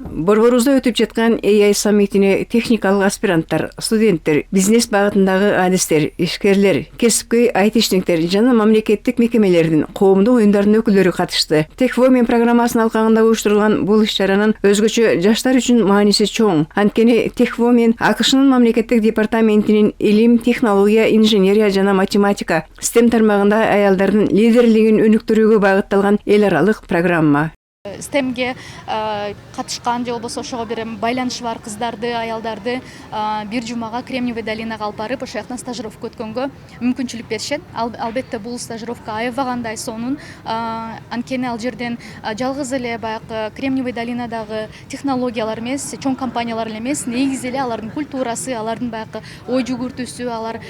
Борборубузда өтүп жаткан AI саммитине техникалык аспиранттар, студенттер, бизнес багытындагы адистер, ишкерлер, кесипкөй айтишниктер жана мамлекеттик мекемелердин, коомдук уюмдардын өкүлдөрү катышты. Техвомен программасынын алкагында уюштурулган бул иш-чаранын өзгөчө жаштар үчүн мааниси чоң. Анткени Техвомен АКШнын мамлекеттик департаментинин илим, технология, инженерия жана математика STEM тармагында аялдардын лидерлигин өнүктүрүүгө багытталган эл аралык программа. STEMге катышкан же болбосо ошого бир байланышы бар кыздарды, аялдарды бир жумага Кремниевый долинага алып барып, ошол жактан стажировка өткөнгө мүмкүнчүлүк беришет. Албетте бул стажировка аябагандай сонун. Анткени ал жерден жалгыз эле баягы Кремниевый долинадагы технологиялар эмес, чоң компаниялар эле эмес, негизи эле алардын культурасы, алардын баягы ой жүгүртүүсү, алар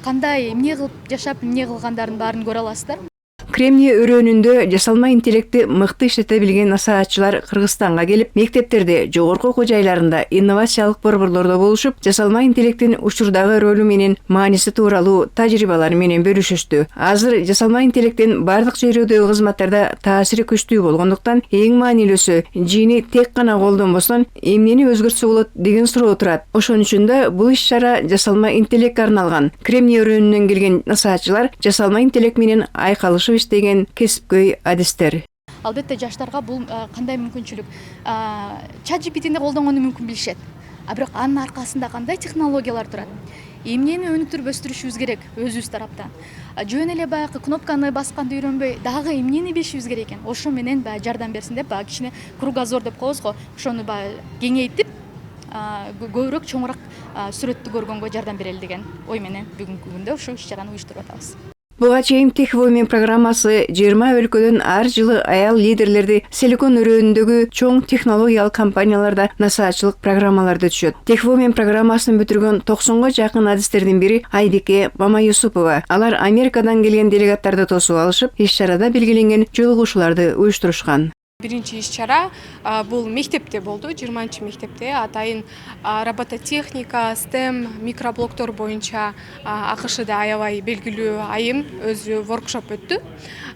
кандай эмне кылып жашап, эмне кылгандарын баарын көрө аласыздар. Кремний өрөөнүндө жасалма интеллектти мыкты иштете билген насаатчылар Кыргызстанга келип, мектептерде, жогорку окуу жайларында, инновациялык борборлордо болушуп, жасалма интеллекттин учурдагы ролу менен мааниси тууралуу тажрыйбалары менен бөлүшүштү. Азыр жасалма интеллекттин бардык чөйрөдөгү кызматтарда таасири күчтүү болгондуктан, эң маанилүүсү жийини тек гана колдонбостон эмнени өзгөртсө болот деген суроо турат. Ошон үчүн да бул иш-чара жасалма интеллектке арналган. Кремний өрөөнүнөн келген насаатчылар жасалма интеллект менен айкалышып деген кесипкөй адистер. Албетте жаштарга бул кандай мүмкүнчүлүк? ChatGPT'ни колдонгонду мүмкүн билишет. Бирок анын аркасында кандай технологиялар турат? Эмнени өнүктүрүп өстүрүшүбүз керек өзүбүз тараптан? Жөн эле баягы кнопканы басканды үйрөнбөй, дагы эмнени билишибиз керек экен? Ошо менен жардам берсин деп, кичине кругозор деп коебуз го, ошону кеңейтип, көбүрөөк чоңураак сүрөттү көргөнгө жардам берели деген ой менен бүгүнкү күндө ушул иш-чараны уюштуруп атабыз. Буга чейин Техвомен программасы 20 өлкөдөн ар жылы аял лидерлерди Силикон өрөөнүндөгү чоң технологиялык компанияларда насаатчылык программаларды өтүшөт. Техвомен программасын бүтүргөн 90га жакын адистердин бири Айбике Мамаюсупова. Алар Америкадан келген делегаттарды тосуп алышып, иш-чарада белгиленген жолугушууларды уюштурушкан. Биринчи иш-чара бул мектепте болду, 20 мектепте атайын робототехника, STEM, микроблоктор боюнча АКШда аябай белгилүү айым өзү воркшоп өттү.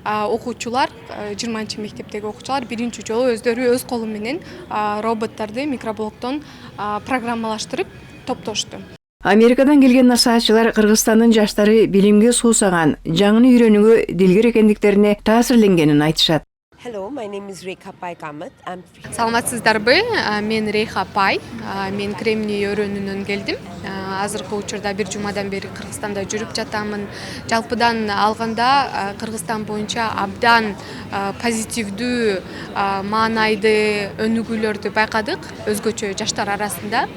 Окуучулар, 20 мектептеги окуучулар биринчи жолу өздөрү өз колу менен роботторду микроблоктон программалаштырып топтошту. Америкадан келген насаатчылар Кыргызстандын жаштары билимге суусаган, жаңыны үйрөнүүгө дилгер экендиктерине таасирленгенин айтышат. Hello, my name is Rekha Pai Kamat. Саламатсыздарбы, мен Рейха Пай, мен Кремний өрөөнүнөн келдим. Азыркы учурда бир жумадан бери Кыргызстанда жүрүп жатамын. Жалпыдан алганда Кыргызстан боюнча абдан позитивдүү, маанайды өнүгүүлөрдү байкадык өзгөчө жаштар арасында.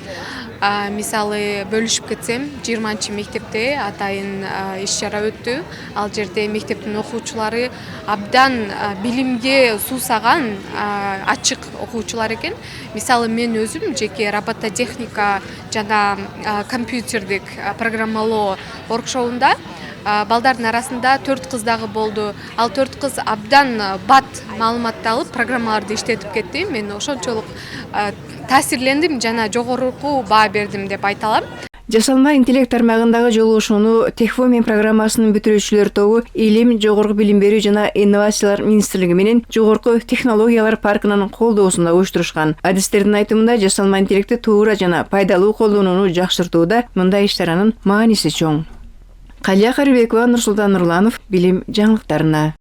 Мисалы бөлүшүп кетсем, 20 мектепте атайын иш-чара өттү. Ал жерде мектептин окуучулары абдан билимге суусаган ачык окуучулар экен. Мисалы мен өзүм жеке робототехника жана компьютердик программалоо воркшопунда балдардын арасында 4 кыз дагы болду. Ал 4 кыз абдан бат маалыматты алып, программаларды иштетип кетти. Мен ошончолук таасирлендим жана жогорку баа бердим деп айта алам. Жасалма интеллект тармагындагы жолугушууну Техвомен программасынын бүтүрүүчүлөр тобу Илим, жогорку билим берүү жана инновациялар министрлиги менен Жогорку технологиялар паркынын колдоосунда уюштурушкан. Адистердин айтымында жасалма интеллектти туура жана пайдалуу колдонууну жакшыртууда мындай иш-чаранын мааниси чоң. Калия Карыбекова, Нурсултан Нурланов, билим жаңылыктарына.